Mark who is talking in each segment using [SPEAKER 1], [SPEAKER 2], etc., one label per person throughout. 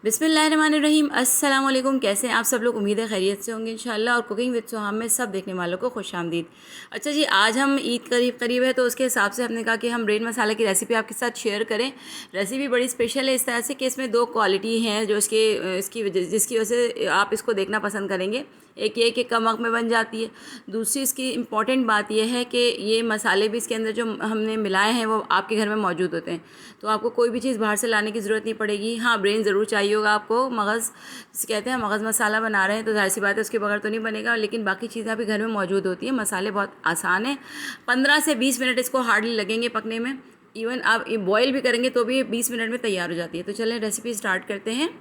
[SPEAKER 1] बिस्मिल्लाहिर्रहमानिर्रहीम। अस्सलाम वालेकुम। कैसे हैं आप सब लोग? उम्मीद है खैरियत से होंगे इंशाल्लाह। और कुकिंग विद सोहाम में सब देखने वालों को खुश आमदीद। अच्छा जी, आज हम ईद करीब करीब है तो उसके हिसाब से हमने कहा कि हम ब्रेड मसाले की रेसिपी आपके साथ शेयर करें। रेसिपी बड़ी स्पेशल है इस तरह से कि इसमें दो क्वालिटी हैं जो जिसकी वजह से आप इसको देखना पसंद करेंगे। एक ये कि कम वक्त में बन जाती है। दूसरी इसकी इम्पॉर्टेंट बात यह है कि ये मसाले भी इसके अंदर जो हमने मिलाए हैं वो आपके घर में मौजूद होते हैं, तो आपको कोई भी चीज़ बाहर से लाने की ज़रूरत नहीं पड़ेगी। हाँ, ब्रेन ज़रूर चाहिए होगा आपको। मगज़ जिसे कहते हैं, मगज़ मसाला बना रहे हैं तो ज़ाहिर सी बात है उसके बगैर तो नहीं बनेगा, लेकिन बाकी चीज़ें आपके घर में मौजूद होती हैं। मसाले बहुत आसान हैं, 15 से 20 मिनट इसको हार्डली लगेंगे पकने में। इवन आप बॉयल भी करेंगे तो भी 20 मिनट में तैयार हो जाती है। तो चलें रेसिपी स्टार्ट करते हैं।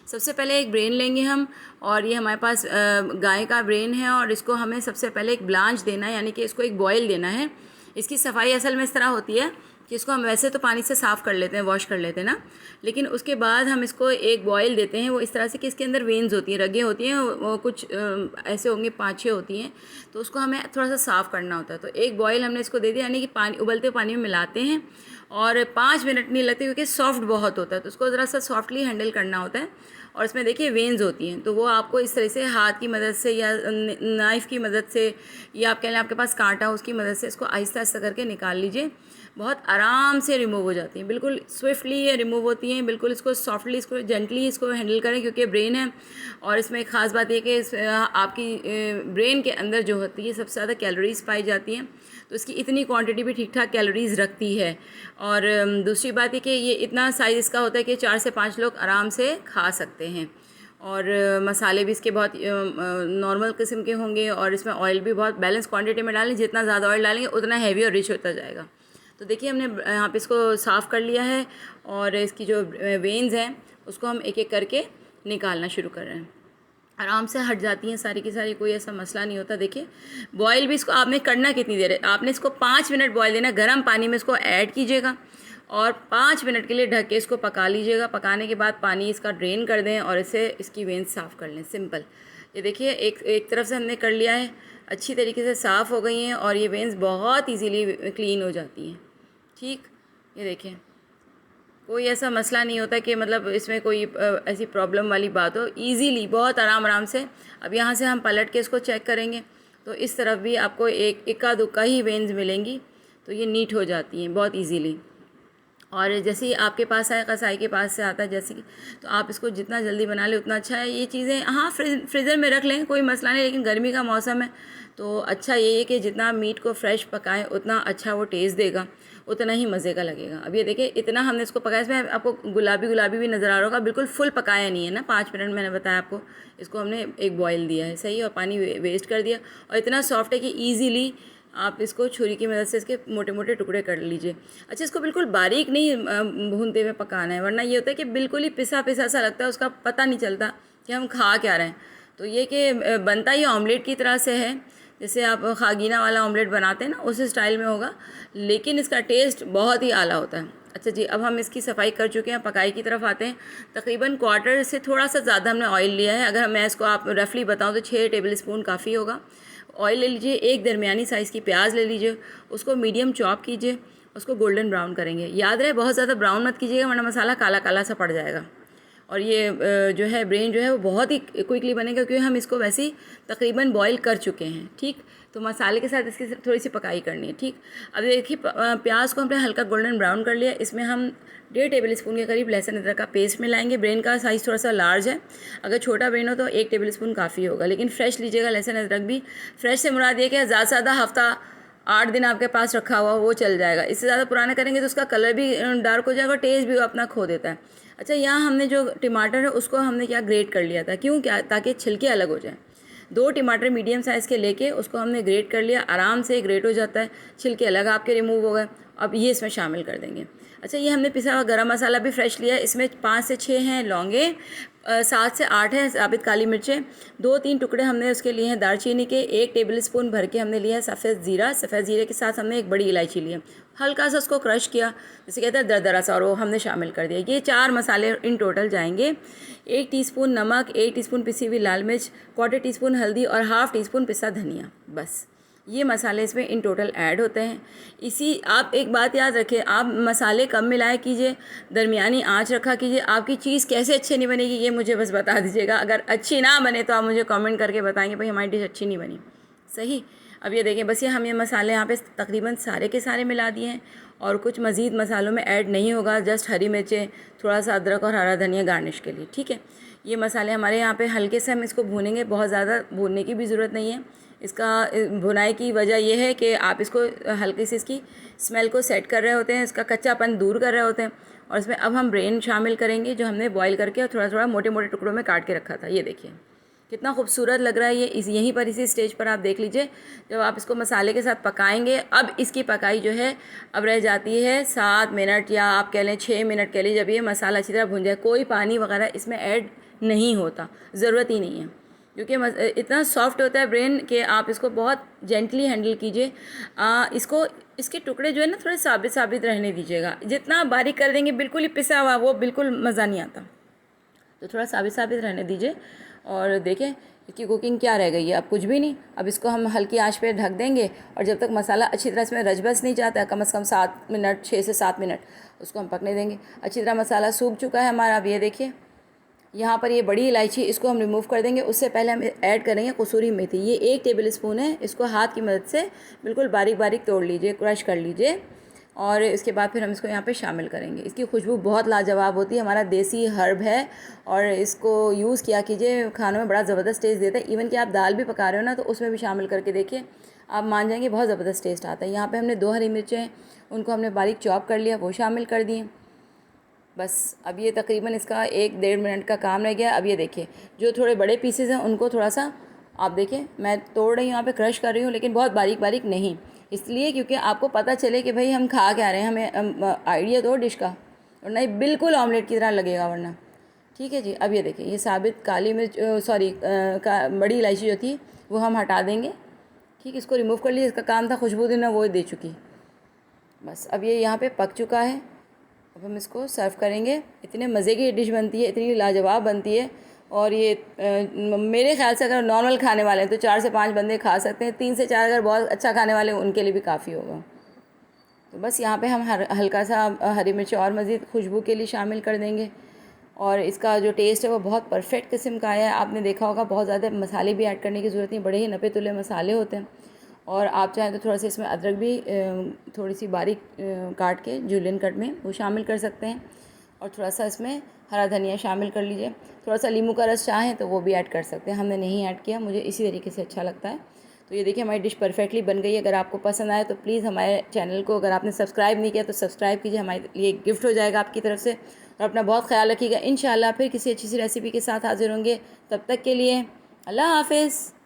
[SPEAKER 1] सबसे पहले एक ब्रेन लेंगे हम, और ये हमारे पास गाय का ब्रेन है, और इसको हमें सबसे पहले एक ब्लांच देना है, यानी कि इसको एक बॉयल देना है। इसकी सफाई असल में इस तरह होती है कि इसको हम वैसे तो पानी से साफ़ कर लेते हैं, वॉश कर लेते हैं ना, लेकिन उसके बाद हम इसको एक बॉयल देते हैं। वो इस तरह से कि इसके अंदर वेन्स होती हैं, रगें होती हैं, वो कुछ ऐसे होंगे 5-6 होती हैं, तो उसको हमें थोड़ा सा साफ़ करना होता है। तो एक बॉयल हमने इसको दे दिया, यानी कि पानी उबलते पानी में मिलाते हैं और 5 मिनट नहीं लगते क्योंकि सॉफ्ट बहुत होता है, तो उसको ज़रा सा सॉफ्टली हैंडल करना होता है। और इसमें देखिए वेन्स होती हैं, तो वो आपको इस तरह से हाथ की मदद से या नाइफ़ की मदद से, या आप कह लें आपके पास कांटा हो उसकी मदद से इसको आहिस्ता आहिस्ता करके निकाल लीजिए। बहुत आराम से रिमूव हो जाती हैं, बिल्कुल स्विफ्टली ये रिमूव होती हैं। बिल्कुल इसको सॉफ्टली, इसको जेंटली इसको हैंडल करें क्योंकि ब्रेन है। और इसमें एक ख़ास बात ये कि आपकी ब्रेन के अंदर जो होती है सबसे ज़्यादा कैलोरीज़ पाई जाती हैं, तो इसकी इतनी क्वांटिटी भी ठीक ठाक कैलोरीज़ रखती है। और दूसरी बात ये कि ये इतना साइज़ इसका होता है कि 4 से 5 लोग आराम से खा सकते हैं। और मसाले भी इसके बहुत नॉर्मल किस्म के होंगे, और इसमें ऑयल भी बहुत बैलेंस क्वांटिटी में डालें। जितना ज़्यादा ऑयल डालेंगे उतना हैवी और रिच होता जाएगा। तो देखिए हमने यहाँ पे इसको साफ़ कर लिया है, और इसकी जो वेन्स हैं उसको हम एक एक करके निकालना शुरू कर रहे हैं। आराम से हट जाती हैं सारी की सारी, कोई ऐसा मसला नहीं होता। देखिए बॉयल भी इसको आपने करना कितनी देर है, आपने इसको 5 मिनट बॉयल देना। गर्म पानी में इसको ऐड कीजिएगा और 5 मिनट के लिए ढक के इसको पका लीजिएगा। पकाने के बाद पानी इसका ड्रेन कर दें और इसे इसकी वेन्स साफ़ कर लें। सिंपल। ये देखिए एक तरफ से हमने कर लिया है, अच्छी तरीके से साफ़ हो गई हैं और ये वेन्स बहुत ईजीली क्लीन हो जाती हैं। ठीक, ये देखें कोई ऐसा मसला नहीं होता कि मतलब इसमें कोई ऐसी प्रॉब्लम वाली बात हो। इजीली बहुत आराम से। अब यहाँ से हम पलट के इसको चेक करेंगे तो इस तरफ भी आपको एक इक्का दुक्का ही वेन्स मिलेंगी, तो ये नीट हो जाती हैं बहुत इजीली। और जैसे ही आपके पास आए, कसाई के पास से आता है जैसे कि, तो आप इसको जितना जल्दी बना लें उतना अच्छा है। ये चीज़ें हाँ फ्रीज़र में रख लें, कोई मसला नहीं, लेकिन गर्मी का मौसम है तो अच्छा ये है कि जितना मीट को फ्रेश पकाएं उतना अच्छा वो टेस्ट देगा, उतना ही मज़े का लगेगा। अब ये देखिए इतना हमने इसको पकाया, इसमें आपको गुलाबी गुलाबी भी नज़र आ रहा होगा। बिल्कुल फुल पकाया नहीं है ना, 5 मिनट मैंने बताया आपको। इसको हमने एक बॉयल दिया है सही, और पानी वेस्ट कर दिया, और इतना सॉफ्ट है कि ईज़िली आप इसको छुरी की मदद से इसके मोटे मोटे टुकड़े कर लीजिए। अच्छा, इसको बिल्कुल बारीक नहीं भूनते हुए पकाना है, वरना ये होता है कि बिल्कुल ही पिसा पिसा सा लगता है, उसका पता नहीं चलता कि हम खा क्या रहे हैं। तो ये कि बनता ही ऑमलेट की तरह से है, जैसे आप खागीना वाला ऑमलेट बनाते हैं ना, उस स्टाइल में होगा, लेकिन इसका टेस्ट बहुत ही आला होता है। अच्छा जी, अब हम इसकी सफाई कर चुके हैं, पकाई की तरफ आते हैं। तकरीबन क्वार्टर से थोड़ा सा ज़्यादा हमने ऑयल लिया है। अगर मैं इसको आप रफली बताऊँ तो 6 टेबल स्पून काफ़ी होगा। ऑयल ले लीजिए। एक दरमियानी साइज़ की प्याज ले लीजिए, उसको मीडियम चॉप कीजिए, उसको गोल्डन ब्राउन करेंगे। याद रहे बहुत ज़्यादा ब्राउन मत कीजिएगा वरना मसाला काला काला सा पड़ जाएगा। और ये जो है ब्रेन जो है वो बहुत ही क्विकली बनेगा क्योंकि हम इसको वैसे ही तकरीबन बॉईल कर चुके हैं। ठीक, तो मसाले के साथ इसकी थोड़ी सी पकाई करनी है। ठीक, अब देखिए प्याज को हमने हल्का गोल्डन ब्राउन कर लिया। इसमें हम 1.5 टेबल स्पून के करीब लहसुन अदरक का पेस्ट मिलाएंगे। ब्रेन का साइज़ थोड़ा सा लार्ज है, अगर छोटा ब्रेन हो तो 1 टेबल स्पून काफ़ी होगा, लेकिन फ्रेश लीजिएगा लहसुन अदरक भी। फ्रेश से मुराद ये कि ज़्यादा से ज़्यादा हफ्ता 8 दिन आपके पास रखा हुआ वो चल जाएगा। इससे ज़्यादा पुराना करेंगे तो उसका कलर भी डार्क हो जाएगा, टेस्ट भी अपना खो देता है। अच्छा, यहाँ हमने जो टमाटर है उसको हमने क्या ग्रेट कर लिया था, क्यों, क्या, ताकि छिलके अलग हो जाए। 2 टमाटर मीडियम साइज़ के लेके उसको हमने ग्रेट कर लिया, आराम से ग्रेट हो जाता है, छिलके अलग आपके रिमूव हो गए। अब ये इसमें शामिल कर देंगे। अच्छा, ये हमने पिसा हुआ गरम मसाला भी फ्रेश लिया है। इसमें 5 से 6 हैं लौंगे, 7 से 8 है साबित काली मिर्चें, 2-3 टुकड़े हमने उसके लिए हैं दालचीनी के, 1 टेबल स्पून भर के हमने लिया है सफ़ेद ज़ीरा। सफ़ेद ज़ीरे के साथ हमने एक बड़ी इलायची ली है, हल्का सा उसको क्रश किया, जैसे कहते हैं दरदरा सा, और वो हमने शामिल कर दिया। ये 4 मसाले इन टोटल जाएंगे। 1 टीस्पून नमक, 1 टीस्पून पिसी हुई लाल मिर्च, 1/4 टीस्पून हल्दी और 1/2 टीस्पून पिसा धनिया। बस ये मसाले इसमें इन टोटल ऐड होते हैं। इसी आप एक बात याद रखें, आप मसाले कम मिलाया कीजिए, दरमियानी आंच रखा कीजिए। आपकी चीज़ कैसे अच्छी नहीं बनेगी ये मुझे बस बता दीजिएगा। अगर अच्छी ना बने तो आप मुझे कमेंट करके बताएंगे भाई हमारी डिश अच्छी नहीं बनी। सही। अब ये देखें, बस ये हम ये मसाले यहाँ पे तकरीबन सारे के सारे मिला दिए हैं और कुछ मज़ीद मसालों में ऐड नहीं होगा, जस्ट हरी मिर्चें, थोड़ा सा अदरक और हरा धनिया गार्निश के लिए। ठीक है, ये मसाले हमारे यहाँ पे हल्के से हम इसको भूनेंगे, बहुत ज़्यादा भूनने की भी ज़रूरत नहीं है। इसका भुनाई की वजह यह है कि आप इसको हल्की सी इसकी स्मेल को सेट कर रहे होते हैं, इसका कच्चापन दूर कर रहे होते हैं। और इसमें अब हम ब्रेन शामिल करेंगे जो हमने बॉईल करके और थोड़ा थोड़ा मोटे मोटे टुकड़ों में काट के रखा था। ये देखिए कितना खूबसूरत लग रहा है ये। यहीं पर इसी स्टेज पर आप देख लीजिए, जब आप इसको मसाले के साथ पकाएंगे, अब इसकी पकाई जो है अब रह जाती है 7 मिनट या आप कह लें 6 मिनट कह लीजिए। जब ये मसाला अच्छी तरह भुन जाए, कोई पानी वगैरह इसमें ऐड नहीं होता, ज़रूरत ही नहीं है, क्योंकि इतना सॉफ्ट होता है ब्रेन कि आप इसको बहुत जेंटली हैंडल कीजिए। इसको इसके टुकड़े जो है ना थोड़े साबित साबित रहने दीजिएगा। जितना बारीक कर देंगे बिल्कुल ही पिसा हुआ वो बिल्कुल मज़ा नहीं आता, तो थोड़ा साबित साबित रहने दीजिए। और देखें इसकी कुकिंग क्या रह गई है, अब कुछ भी नहीं। अब इसको हम हल्की आंच पे ढक देंगे और जब तक मसाला अच्छी तरह इसमें रच-बस नहीं जाता, कम से कम 7 मिनट, 6 से 7 मिनट उसको हम पकने देंगे। अच्छी तरह मसाला सूख चुका है हमारा। अब ये देखिए यहाँ पर ये बड़ी इलायची, इसको हम रिमूव कर देंगे। उससे पहले हम ऐड करेंगे कसूरी मेथी। ये 1 टेबल स्पून है, इसको हाथ की मदद से बिल्कुल बारीक बारीक तोड़ लीजिए, क्रश कर लीजिए। और इसके बाद फिर हम इसको यहाँ पे शामिल करेंगे। इसकी खुशबू बहुत लाजवाब होती है, हमारा देसी हर्ब है और इसको यूज़ किया कीजिए, खानों में बड़ा ज़बरदस्त टेस्ट देता है। इवन कि आप दाल भी पका रहे हो ना तो उसमें भी शामिल करके देखिए, आप मान जाएंगे बहुत ज़बरदस्त टेस्ट आता है। यहाँ पे हमने 2 हरी मिर्चें हैं, उनको हमने बारीक चॉप कर लिया, वो शामिल कर दिए। बस अब ये तकरीबन इसका 1-1.5 मिनट का काम रह गया। अब ये देखिए जो थोड़े बड़े पीसेज हैं उनको थोड़ा सा आप देखिए, मैं तोड़ रही हूँ यहाँ पे, क्रश कर रही हूँ, लेकिन बहुत बारीक बारीक नहीं, इसलिए क्योंकि आपको पता चले कि भाई हम खा क्या रहे हैं, हमें आइडिया दो डिश का, वरना ये बिल्कुल ऑमलेट की तरह लगेगा वरना। ठीक है जी। अब ये देखिए ये साबित काली मिर्च बड़ी इलायची जो थी वो हम हटा देंगे। ठीक, इसको रिमूव कर लीजिए, इसका काम था खुशबू देना, वो दे चुकी। बस अब ये यहाँ पे पक चुका है। अब हम इसको सर्व करेंगे। इतने मज़े की डिश बनती है, इतनी लाजवाब बनती है। और ये मेरे ख्याल से अगर नॉर्मल खाने वाले हैं तो 4 से 5 बंदे खा सकते हैं, 3 से 4 अगर बहुत अच्छा खाने वाले हैं उनके लिए भी काफ़ी होगा। तो बस यहाँ पे हम हल्का सा हरी मिर्च और मज़ीद खुशबू के लिए शामिल कर देंगे। और इसका जो टेस्ट है वो बहुत परफेक्ट किस्म का है। आपने देखा होगा बहुत ज़्यादा मसाले भी ऐड करने की ज़रूरत नहीं, बड़े ही नपे तुले मसाले होते हैं। और आप चाहें तो थोड़ा सा इसमें अदरक भी थोड़ी सी बारीक काट के जूलियन कट में वो शामिल कर सकते हैं। और थोड़ा सा इसमें हरा धनिया शामिल कर लीजिए। थोड़ा सा नींबू का रस चाहें तो वो भी ऐड कर सकते हैं, हमने नहीं ऐड किया, मुझे इसी तरीके से अच्छा लगता है। तो ये देखिए हमारी डिश परफेक्टली बन गई है। अगर आपको पसंद आए तो प्लीज़ हमारे चैनल को, अगर आपने सब्सक्राइब नहीं किया तो सब्सक्राइब कीजिए, हमारे लिए गिफ्ट हो जाएगा आपकी तरफ से। और अपना बहुत ख्याल रखिएगा। इंशाल्लाह फिर किसी अच्छी सी रेसिपी के साथ हाजिर होंगे। तब तक के लिए अल्लाह हाफ़िज़।